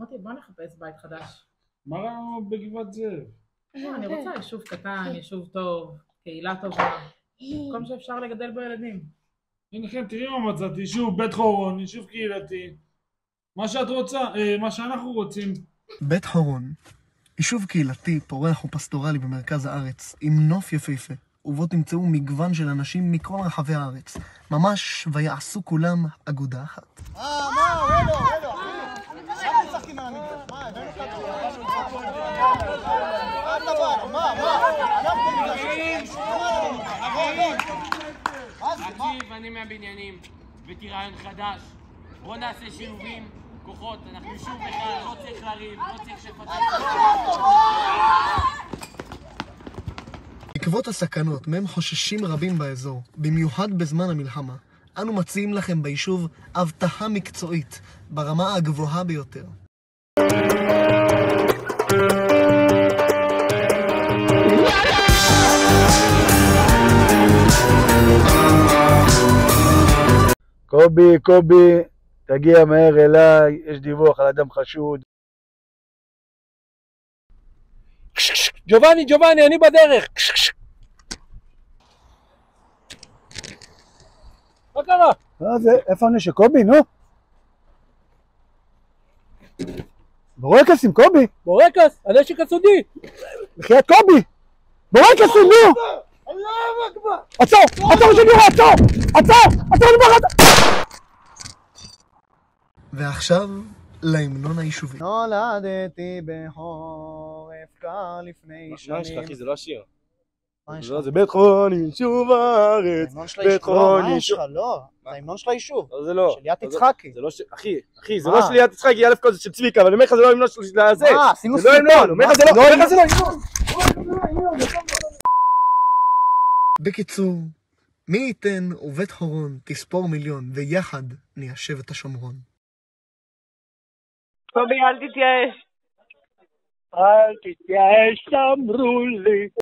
אמרתי, בוא נחפש בית חדש. מה רע בגבעת זאב? לא, אני רוצה יישוב קטן, יישוב טוב, קהילה טובה, מקום שאפשר לגדל בו ילדים. הנה תראי מה מצאתי, יישוב בית חורון, יישוב קהילתי. מה שאת רוצה, מה שאנחנו רוצים. בית חורון, יישוב קהילתי, פורח ופסטורלי במרכז הארץ, עם נוף יפהפה, ובו תמצאו מגוון של אנשים מכל רחבי הארץ, ממש ויעשו כולם אגודה אחת. תקשיב, אני מהבניינים, הבאתי רעיון חדש. בוא נעשה שילובים, כוחות, אנחנו יישוב אחד, לא צריך לריב, לא צריך שפטים. בעקבות הסכנות מהם חוששים רבים באזור, במיוחד בזמן המלחמה, אנו מציעים לכם ביישוב אבטחה מקצועית ברמה הגבוהה ביותר. קובי, תגיע מהר אליי, יש דיווח על אדם חשוד. ג'ובאני, אני בדרך. מה קרה? איפה הנשק? קובי, נו? בורקסים, קובי! בורקס, הנשק הסודי. בחייאת קובי! בורקסים, נו! עצור! ועכשיו להמנון היישובי. נולדתי בחורף קר לפני שנים. מה יש לך אחי, זה לא השיר. מה יש לך? זה בית חורון יישוב הארץ. בית חורון יישוב. לא, זה ההמנון של היישוב. זה לא. של ליאת יצחקי. אחי, זה לא של ליאת יצחקי, א' כל זה של צביקה, אבל אני אומר לך זה לא המנון של זה. מה? עשינו זה לא המנון, אומר לך זה לא המנון. בקיצור, מי ייתן ובית חורון תספור מיליון ויחד ניישב את השומרון. קובי, אל תתייאש. אל תתייאש, אמרו לי.